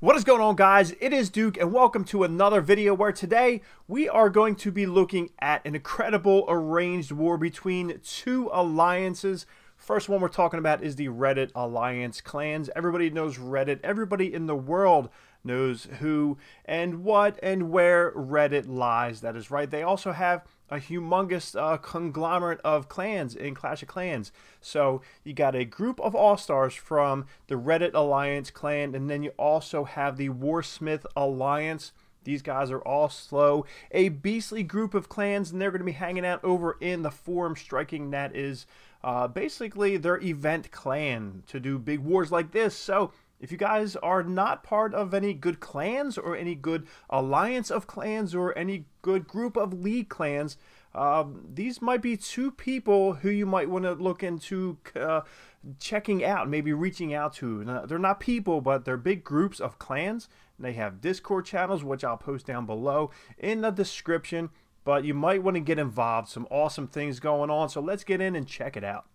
What is going on, guys? It is Duke and welcome to another video where today we are going to be looking at an incredible arranged war between two alliances. First one we're talking about is the Reddit Alliance clans. Everybody knows Reddit. Everybody in the world knows who and what and where Reddit lies. That is right. They also have a humongous conglomerate of clans in Clash of Clans. So you got a group of all-stars from the Reddit Alliance clan, and then you also have the Warsmith Alliance. These guys are also a beastly group of clans, and they're going to be hanging out over in the forum striking. That is basically their event clan to do big wars like this. So if you guys are not part of any good clans or any good alliance of clans or any good group of league clans, these might be two people who you might want to look into checking out, maybe reaching out to. Now, they're not people, but they're big groups of clans. They have Discord channels, which I'll post down below in the description. But you might want to get involved. Some awesome things going on. So let's get in and check it out.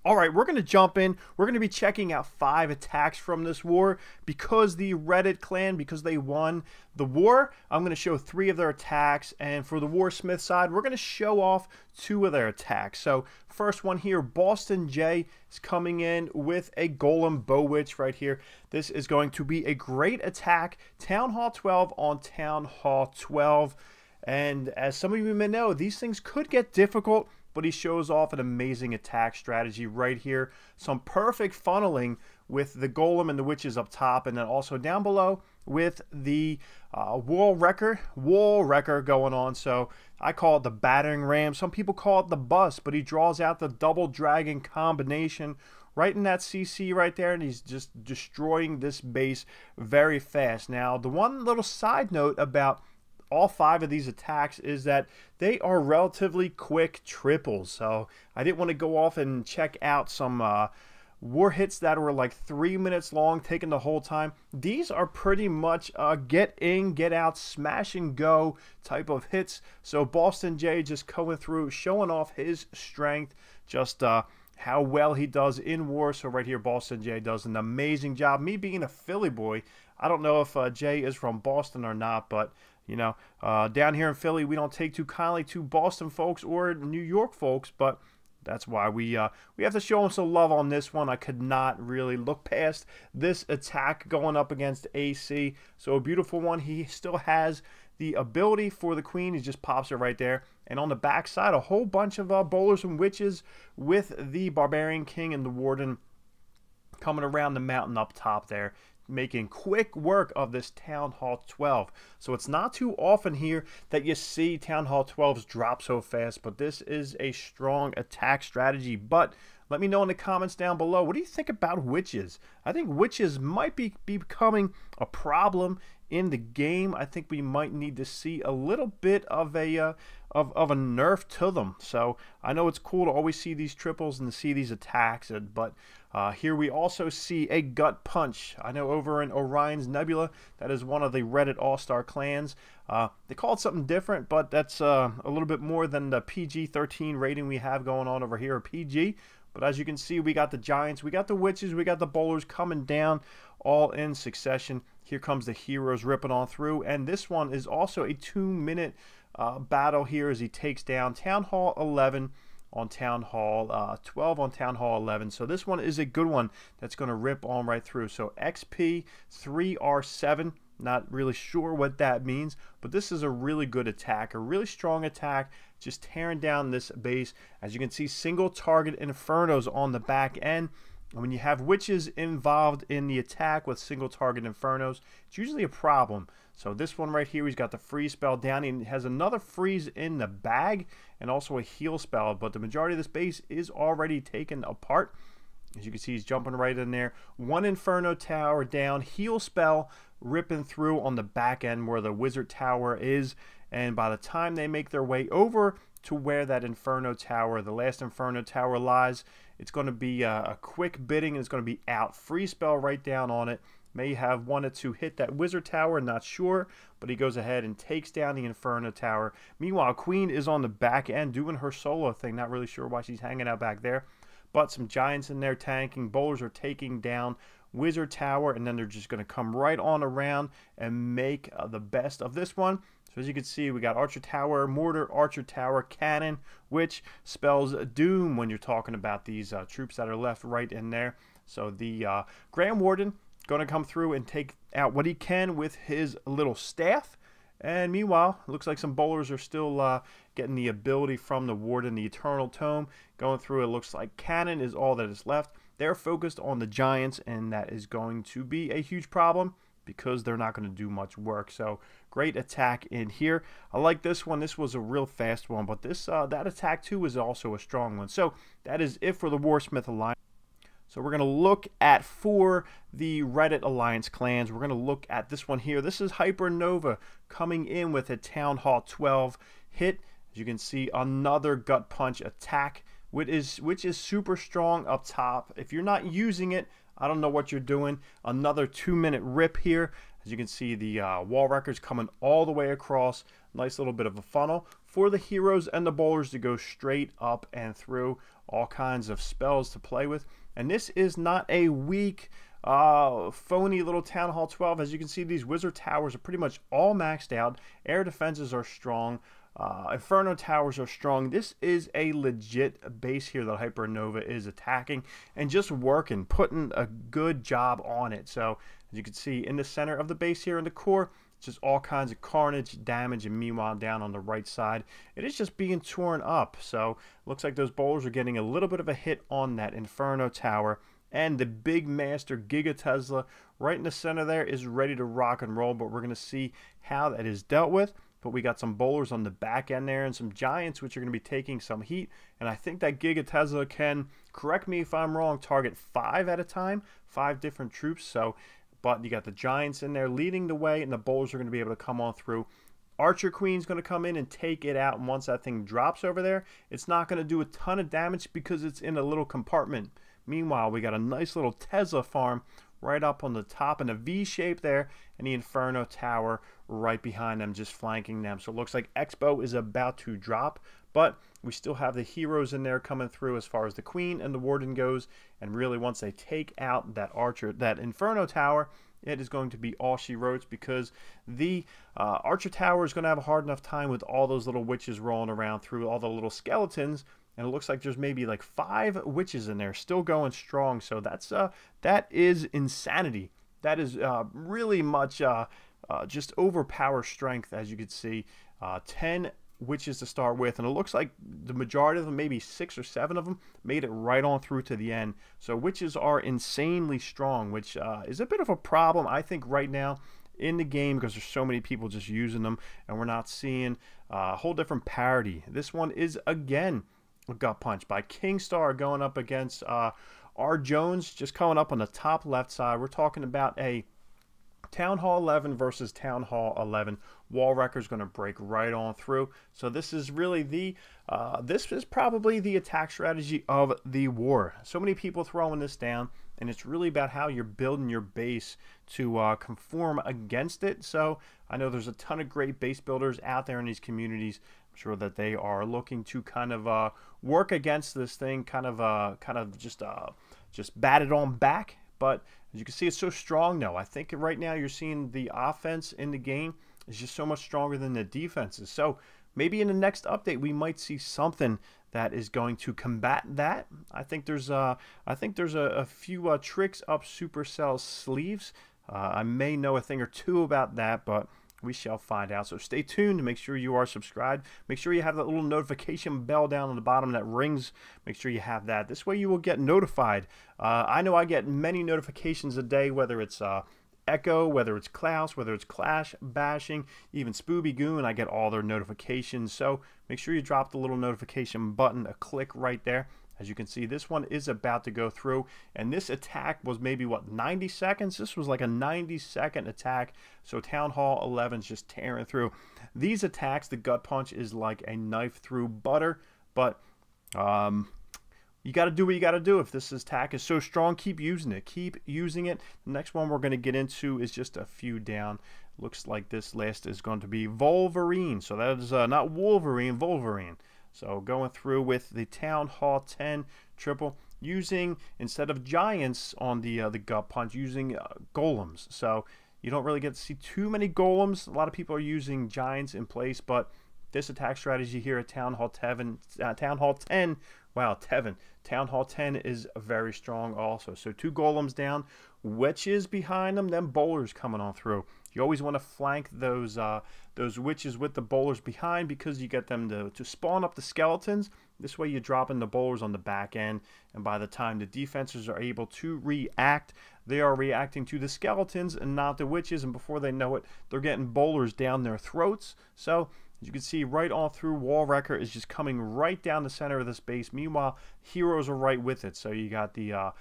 Alright, we're going to jump in. We're going to be checking out 5 attacks from this war. Because the Reddit clan, because they won the war, I'm going to show 3 of their attacks. And for the Warsmith side, we're going to show off 2 of their attacks. So, first one here, Boston J is coming in with a Golem Bow Witch right here. This is going to be a great attack. Town Hall 12 on Town Hall 12. And as some of you may know, these things could get difficult, but he shows off an amazing attack strategy right here. Some perfect funneling with the Golem and the Witches up top, and then also down below with the Wall Wrecker going on. So I call it the Battering Ram. Some people call it the Bus, but he draws out the Double Dragon combination right in that CC right there, and he's just destroying this base very fast. Now, the one little side note about all 5 of these attacks is that they are relatively quick triples. So I didn't want to go off and check out some war hits that were like 3 minutes long, taking the whole time. These are pretty much get in, get out, smash and go type of hits. So Boston J just going through, showing off his strength, just how well he does in war. So right here, Boston J does an amazing job. Me being a Philly boy, I don't know if Jay is from Boston or not, but you know, down here in Philly, we don't take too kindly to Boston folks or New York folks, but that's why we have to show them some love on this one. I could not really look past this attack going up against AC. So a beautiful one. He still has the ability for the Queen. He just pops it right there. And on the back side, a whole bunch of bowlers and witches with the Barbarian King and the Warden coming around the mountain up top there, making quick work of this Town Hall 12. So it's not too often here that you see Town Hall 12s drop so fast, but this is a strong attack strategy. But let me know in the comments down below, what do you think about witches? I think witches might be becoming a problem in the game. I think we might need to see a little bit of a nerf to them. So I know it's cool to always see these triples and to see these attacks, but here we also see a gut punch. I know over in Orion's Nebula, that is one of the Reddit All-Star clans. They call it something different, but that's a little bit more than the PG-13 rating we have going on over here, or PG. But as you can see, we got the Giants, we got the Witches, we got the Bowlers coming down all in succession. Here comes the Heroes ripping on through, and this one is also a 2-minute battle here as he takes down Town Hall 11 on Town Hall 12 on Town Hall 11. So this one is a good one that's going to rip on right through. So XP 3R7, not really sure what that means, but this is a really good attack, a really strong attack, just tearing down this base. As you can see, single target Infernos on the back end. And when you have witches involved in the attack with single target Infernos, it's usually a problem. So this one right here, he's got the freeze spell down. He has another freeze in the bag and also a heal spell, but the majority of this base is already taken apart. As you can see, he's jumping right in there. One Inferno Tower down, heal spell ripping through on the back end where the Wizard Tower is. And by the time they make their way over to where that Inferno Tower, the last Inferno Tower lies, it's going to be a quick bidding and it's going to be out. Free spell right down on it, May have wanted to hit that wizard tower, not sure, but he goes ahead and takes down the Inferno tower. Meanwhile, Queen is on the back end doing her solo thing. Not really sure why she's hanging out back there, but some giants in there tanking. Bowlers are taking down wizard tower, and then they're just going to come right on around and make the best of this one. So as you can see, we got archer tower, mortar, archer tower, cannon, which spells doom when you're talking about these troops that are left right in there. So the Grand Warden going to come through and take out what he can with his little staff. And meanwhile, it looks like some bowlers are still getting the ability from the Warden, the Eternal Tome. Going through, it looks like cannon is all that is left. They're focused on the giants, and that is going to be a huge problem because they're not going to do much work. So great attack in here. I like this one. This was a real fast one, but this that attack too is also a strong one. So that is it for the Warsmith Alliance. So we're going to look at for the Reddit Alliance clans. We're going to look at this one here. This is Hypernova coming in with a Town Hall 12 hit. As you can see, another gut punch attack, which is super strong up top. If you're not using it, I don't know what you're doing. Another 2-minute rip here. As you can see, the wall records coming all the way across. Nice little bit of a funnel for the heroes and the bowlers to go straight up and through. All kinds of spells to play with. And this is not a weak, phony little Town Hall 12. As you can see, these wizard towers are pretty much all maxed out. Air defenses are strong. Inferno towers are strong. This is a legit base here that Hypernova is attacking and just working, putting a good job on it. So as you can see in the center of the base here in the core, it's just all kinds of carnage, damage, and meanwhile down on the right side, it is just being torn up. So looks like those bowlers are getting a little bit of a hit on that Inferno tower. And the big master Giga Tesla right in the center there is ready to rock and roll, but we're going to see how that is dealt with. But we got some bowlers on the back end there and some giants which are going to be taking some heat. And I think that Giga Tesla can, correct me if I'm wrong, target 5 at a time, 5 different troops. So, but you got the giants in there leading the way, and the bowlers are going to be able to come on through. Archer Queen's going to come in and take it out, and once that thing drops over there, it's not going to do a ton of damage because it's in a little compartment. Meanwhile, we got a nice little Tesla farm right up on the top in a V shape there, and the Inferno tower right behind them, just flanking them. So it looks like Expo is about to drop, but we still have the heroes in there coming through as far as the Queen and the Warden goes. And really, once they take out that Archer, that Inferno tower, it is going to be all she wrote, because the Archer tower is going to have a hard enough time with all those little witches rolling around through all the little skeletons. And it looks like there's maybe like 5 witches in there still going strong. So that's that is insanity. That is really much just overpower strength, as you can see. 10 witches to start with, and it looks like the majority of them, maybe 6 or 7 of them, made it right on through to the end. So witches are insanely strong, which is a bit of a problem, I think, right now in the game, because there's so many people just using them, and we're not seeing a whole different parity. This one is, again, a gut punch by Kingstar going up against R. Jones, just coming up on the top left side. We're talking about a Town Hall 11 versus Town Hall 11. Wall Wrecker's going to break right on through. So this is really the, this is probably the attack strategy of the war. So many people throwing this down, and it's really about how you're building your base to conform against it. So I know there's a ton of great base builders out there in these communities. I'm sure that they are looking to kind of work against this thing, kind of just bat it on back. But as you can see, it's so strong now. I think right now you're seeing the offense in the game is just so much stronger than the defenses. So maybe in the next update we might see something that is going to combat that. I think there's a few tricks up Supercell's sleeves. I may know a thing or two about that, but we shall find out. So stay tuned. Make sure you are subscribed. Make sure you have that little notification bell down on the bottom that rings. Make sure you have that. This way you will get notified. I know I get many notifications a day, whether it's Echo, whether it's Klaus, whether it's Clash, Bashing, even Spooby Goon. I get all their notifications. So make sure you drop the little notification button, a click right there. As you can see, this one is about to go through, and this attack was maybe, what, 90 seconds? This was like a 90-second attack, so Town Hall 11's just tearing through. These attacks, the gut punch is like a knife through butter, but, you got to do what you got to do. If this attack is so strong, keep using it. Keep using it. The next one we're going to get into is just a few down. Looks like this last is going to be Wolverine. So that is not Wolverine, Wolverine. So going through with the Town Hall 10 triple, using, instead of giants on the gut punch, using golems. So you don't really get to see too many golems. A lot of people are using giants in place, but this attack strategy here at Town Hall 10, wow, Town Hall 10 is very strong also. So 2 golems down, witches behind them, then bowlers coming on through. You always want to flank those witches with the bowlers behind, because you get them to spawn up the skeletons. This way you're dropping the bowlers on the back end, and by the time the defenses are able to react, they are reacting to the skeletons and not the witches, and before they know it, they're getting bowlers down their throats. So as you can see, right all through, Wall Wrecker is just coming right down the center of this base. Meanwhile, heroes are right with it. So you got the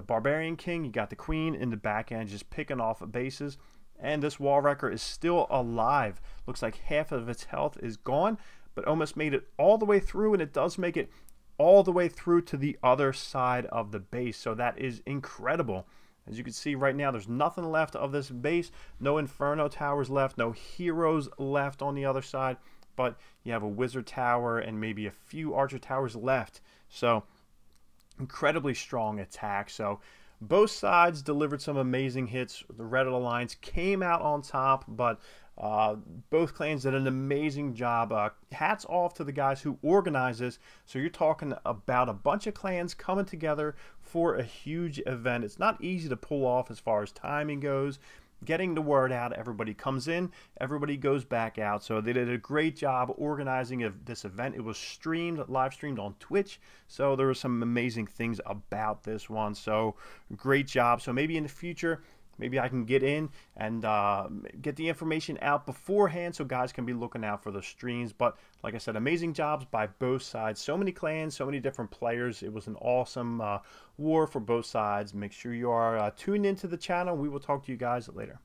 Barbarian King, you got the Queen in the back end just picking off bases. And this Wall Wrecker is still alive. Looks like half of its health is gone, but almost made it all the way through, and it does make it all the way through to the other side of the base. So that is incredible. As you can see right now, there's nothing left of this base. No Inferno Towers left, no heroes left on the other side, but you have a Wizard Tower and maybe a few Archer Towers left. So incredibly strong attack. So both sides delivered some amazing hits. The Reddit Alliance came out on top, but both clans did an amazing job. Hats off to the guys who organized this. So you're talking about a bunch of clans coming together for a huge event. It's not easy to pull off as far as timing goes. Getting the word out, everybody comes in, everybody goes back out. So they did a great job organizing this event. It was live streamed on Twitch. So there were some amazing things about this one. So great job. So maybe in the future, maybe I can get in and get the information out beforehand so guys can be looking out for the streams. But like I said, amazing jobs by both sides. So many clans, so many different players. It was an awesome war for both sides. Make sure you are tuned into the channel. We will talk to you guys later.